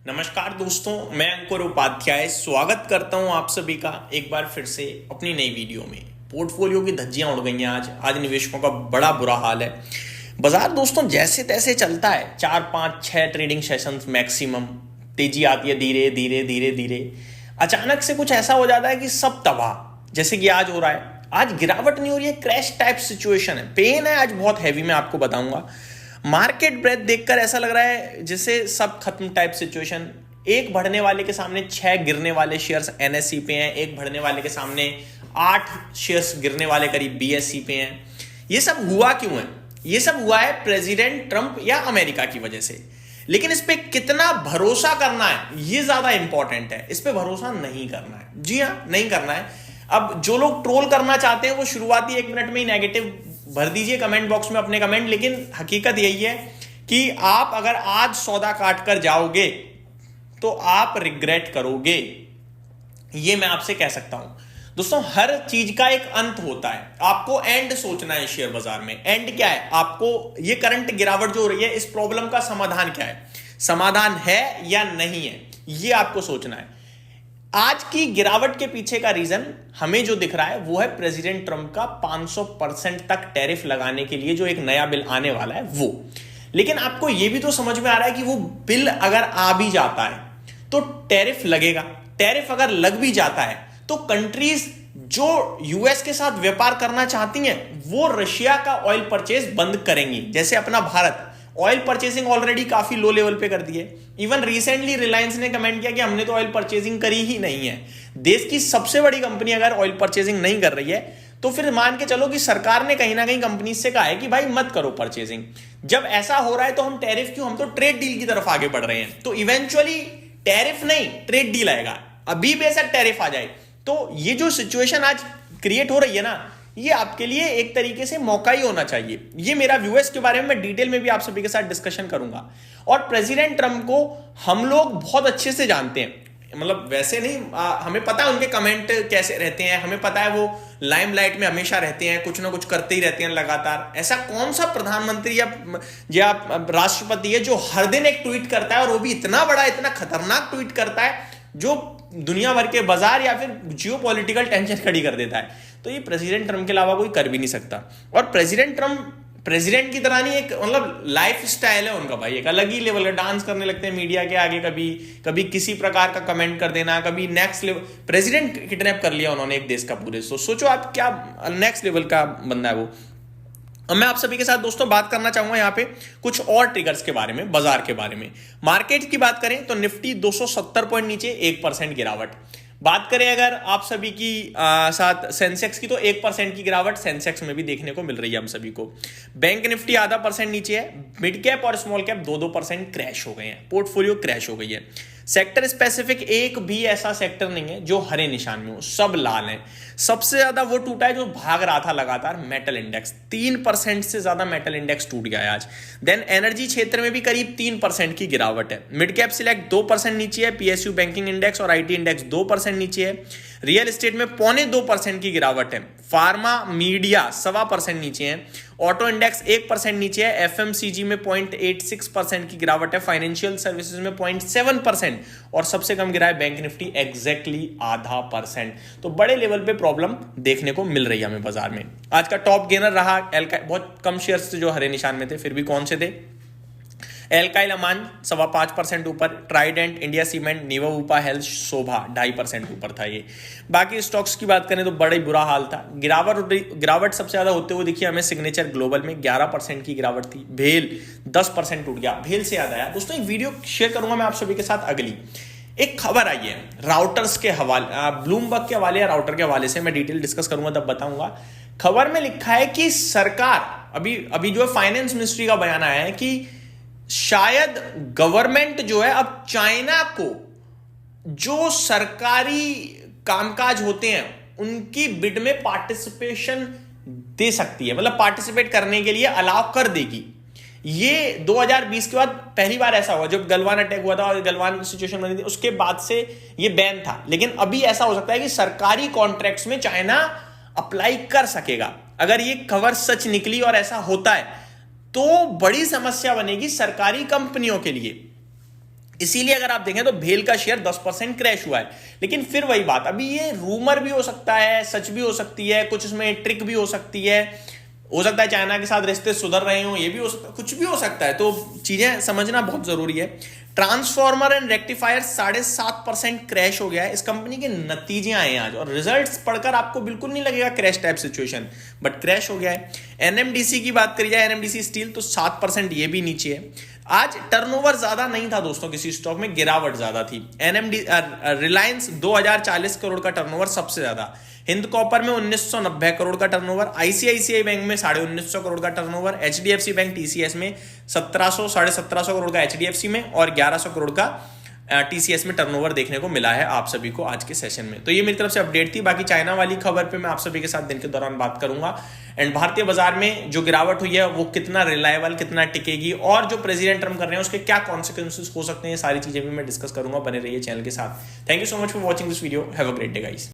नमस्कार दोस्तों, मैं अंकुर उपाध्याय स्वागत करता हूं आप सभी का एक बार फिर से अपनी नई वीडियो में। पोर्टफोलियो की धज्जियां उड़ गई हैं। आज निवेशकों का बड़ा बुरा हाल है। बाजार दोस्तों जैसे तैसे चलता है, 4 5 6 ट्रेडिंग सेशंस मैक्सिमम। तेजी आती है धीरे धीरे धीरे धीरे, अचानक से कुछ ऐसा हो जाता है कि सब तबाह, जैसे कि आज हो रहा है। आज गिरावट नहीं हो रही है, क्रैश टाइप सिचुएशन है, पेन है आज बहुत हैवी, मैं आपको बताऊंगा। मार्केट ब्रेथ देखकर ऐसा लग रहा है जैसे सब खत्म टाइप सिचुएशन। एक बढ़ने वाले के सामने 6 गिरने वाले शेयर्स एनएससी पे हैं, एक बढ़ने वाले के सामने 8 शेयर्स गिरने वाले करीब बीएससी पे हैं। ये सब हुआ क्यों है? ये सब हुआ है प्रेसिडेंट ट्रंप या अमेरिका की वजह से। लेकिन इस पे कितना भरोसा करना है ये ज्यादा इंपॉर्टेंट है। इस पे भरोसा नहीं करना है, जी हाँ, नहीं करना है। अब जो लोग ट्रोल करना चाहते हैं वो शुरुआती 1 मिनट में ही नेगेटिव भर दीजिए कमेंट बॉक्स में अपने कमेंट, लेकिन हकीकत यही है कि आप अगर आज सौदा काट कर जाओगे तो आप रिग्रेट करोगे, ये मैं आपसे कह सकता हूं। दोस्तों हर चीज का एक अंत होता है, आपको एंड सोचना है शेयर बाजार में। एंड क्या है? आपको ये करंट गिरावट जो हो रही है, इस प्रॉब्लम का समाधान क्या है, समाधान है या नहीं है, ये आपको सोचना है। आज की गिरावट के पीछे का रीजन हमें जो दिख रहा है वो है प्रेसिडेंट ट्रंप का 500% तक टैरिफ लगाने के लिए जो एक नया बिल आने वाला है वो। लेकिन आपको यह भी तो समझ में आ रहा है कि वो बिल अगर आ भी जाता है तो टैरिफ लगेगा। टैरिफ अगर लग भी जाता है तो कंट्रीज जो यूएस के साथ व्यापार करना चाहती हैं वो रशिया का ऑयल परचेज बंद करेंगी। जैसे अपना भारत ऑयल परचेसिंग ऑलरेडी काफी लो लेवल पे कर दी है। इवन रिसेंटली रिलायंस ने कमेंट किया कि हमने तो ऑयल परचेसिंग करी ही नहीं है। देश की सबसे बड़ी कंपनी अगर ऑयल परचेसिंग नहीं कर रही है तो फिर मान के चलो कि सरकार ने कहीं ना कहीं कंपनी से कहा है कि भाई मत करो परचेसिंग। जब ऐसा हो रहा है तो हम टैरिफ क्यों, हम तो ट्रेड डील की तरफ आगे बढ़ रहे हैं। तो इवेंचुअली टैरिफ नहीं ट्रेड डील आएगा। अभी बेशक टैरिफ आ जाए तो ये जो सिचुएशन आज क्रिएट हो रही है ना, ये आपके लिए एक तरीके से मौका ही होना चाहिए। ये मेरा व्यू है, इसके बारे में मैं डिटेल में भी आप सभी के साथ डिस्कशन करूंगा। और प्रेसिडेंट ट्रंप को हम लोग बहुत अच्छे से जानते हैं, मतलब वैसे नहीं, हमें पता है उनके कमेंट कैसे रहते हैं, हमें पता है वो लाइमलाइट में हमेशा रहते हैं, कुछ ना कुछ करते ही रहते हैं लगातार। ऐसा कौन सा प्रधानमंत्री या राष्ट्रपति है जो हर दिन एक ट्वीट करता है, और वो भी इतना बड़ा इतना खतरनाक ट्वीट करता है जो दुनिया भर के बाजार या फिर जियो पॉलिटिकल टेंशन खड़ी कर देता है। तो ये प्रेसिडेंट ट्रंप के अलावा कोई कर भी नहीं सकता। और प्रेसिडेंट ट्रंप प्रेसिडेंट की तरह नहीं, एक मतलब लाइफ स्टाइल है उनका भाई, एक अलग ही लेवल का। डांस करने लगते हैं मीडिया के आगे, कभी कभी किसी प्रकार का कमेंट कर देना, कभी नेक्स्ट लेवल। प्रेसिडेंट किडनैप कर लिया उन्होंने एक देश का पूरे। सोचो आप क्या नेक्स्ट लेवल का बंदा है वो। अब मैं आप सभी के साथ दोस्तों बात करना चाहूंगा यहाँ पे कुछ और ट्रिगर्स के बारे में, बाजार के बारे में। मार्केट की बात करें तो निफ्टी 270 पॉइंट नीचे 1% गिरावट। बात करें अगर आप सभी की साथ सेंसेक्स की, तो 1% की गिरावट सेंसेक्स में भी देखने को मिल रही है हम सभी को। बैंक निफ्टी आधा % नीचे है। मिड कैप और स्मॉल कैप 2% क्रैश हो गए हैं, पोर्टफोलियो क्रैश हो गई है। सेक्टर स्पेसिफिक एक भी ऐसा सेक्टर नहीं है जो हरे निशान में हो, सब लाल है। सबसे ज्यादा वो टूटा है जो भाग रहा था लगातार, मेटल इंडेक्स। 3% से ज्यादा मेटल इंडेक्स टूट गया है आज। देन एनर्जी क्षेत्र में भी करीब 3% की गिरावट है। मिड कैप सिलेक्ट 2% नीचे है। पीएसयू बैंकिंग इंडेक्स और आईटी इंडेक्स 2% नीचे है। रियल एस्टेट में 0.25% की गिरावट है। फार्मा मीडिया 1.25% नीचे है। ऑटो इंडेक्स 1% नीचे है। एफएमसीजी में 0.86% की गिरावट है। फाइनेंशियल सर्विसेज में 0.7% और सबसे कम गिरा है बैंक निफ्टी एग्जैक्टली आधा %। तो बड़े लेवल पे प्रॉब्लम देखने को मिल रही है हमें बाजार में। आज का टॉप गेनर रहा एल्काइल, बहुत कम शेयर्स जो हरे निशान में थे, फिर भी कौन से थे? एल्काइल अमान 5.25% ऊपर, ट्राइडेंट, इंडिया सीमेंट, निवोपा हेल्थ, शोभा 2.5% ऊपर था ये। बाकी स्टॉक्स की बात करें तो बड़ा ही बुरा हाल था। गिरावट सबसे ज्यादा होते हुए देखिए हमें सिग्नेचर ग्लोबल में 11% की गिरावट थी। भेल 10% टूट गया। भेल से याद आया दोस्तों, एक वीडियो शेयर करूंगा मैं आप सभी के साथ अगली। एक खबर आई है राउटर्स के हवाले, ब्लूमबर्ग के हवाले या राउटर के हवाले से, मैं डिटेल डिस्कस करूंगा तब बताऊंगा। खबर में लिखा है कि सरकार अभी जो फाइनेंस मिनिस्ट्री का बयान आया है कि शायद गवर्नमेंट जो है अब चाइना को जो सरकारी कामकाज होते हैं उनकी बिड में पार्टिसिपेशन दे सकती है, मतलब पार्टिसिपेट करने के लिए अलाउ कर देगी। ये 2020 के बाद पहली बार ऐसा हुआ, जब गलवान अटैक हुआ था और गलवान सिचुएशन बनी थी, उसके बाद से ये बैन था। लेकिन अभी ऐसा हो सकता है कि सरकारी कॉन्ट्रैक्ट्स में चाइना अप्लाई कर सकेगा। अगर ये खबर सच निकली और ऐसा होता है तो बड़ी समस्या बनेगी सरकारी कंपनियों के लिए। इसीलिए अगर आप देखें तो भेल का शेयर 10% क्रैश हुआ है। लेकिन फिर वही बात, अभी ये रूमर भी हो सकता है, सच भी हो सकती है, कुछ इसमें ट्रिक भी हो सकती है, हो सकता है चाइना के साथ रिश्ते सुधर रहे हो, ये भी हो सकता है, कुछ भी हो सकता है। तो चीजें समझना बहुत जरूरी है। ट्रांसफॉर्मर एंड रेक्टिफायर 7.5% क्रैश हो गया है। इस कंपनी के नतीजे आए हैं आज, और रिजल्ट्स पढ़कर आपको बिल्कुल नहीं लगेगा crash type situation, but crash हो गया है। एनएमडीसी की बात करी जाए, एनएमडीसी स्टील, तो 7% ये भी नीचे है। आज टर्नओवर ज्यादा नहीं था दोस्तों, किसी स्टॉक में गिरावट ज्यादा थी। रिलायंस 2040 करोड़ का टर्नओवर सबसे ज्यादा, हिंद कॉपर में 1990 करोड़ का टर्नओवर, आईसीआईसीआई बैंक में 1950 करोड़ का टर्नओवर, एचडीएफसी बैंक टीसीएस में 1750 करोड़ का एचडीएफसी में, और 1100 करोड़ का टीसीएस में टर्नओवर देखने को मिला है आप सभी को आज के सेशन में। तो ये मेरी तरफ से अपडेट थी। बाकी चाइना वाली खबर पे मैं आप सभी के साथ दिन के दौरान बात करूंगा। एंड भारतीय बाजार में जो गिरावट हुई है वो कितना रिलायबल, कितना टिकेगी, और जो प्रेसिडेंट ट्रम्प कर रहे हैं उसके क्या कॉन्सिक्वेंसेस हो सकते हैं, ये सारी चीजें भी मैं डिस्कस करूंगा। बने रहिए चैनल के साथ। Thank you so much for watching this video. Have a great day guys.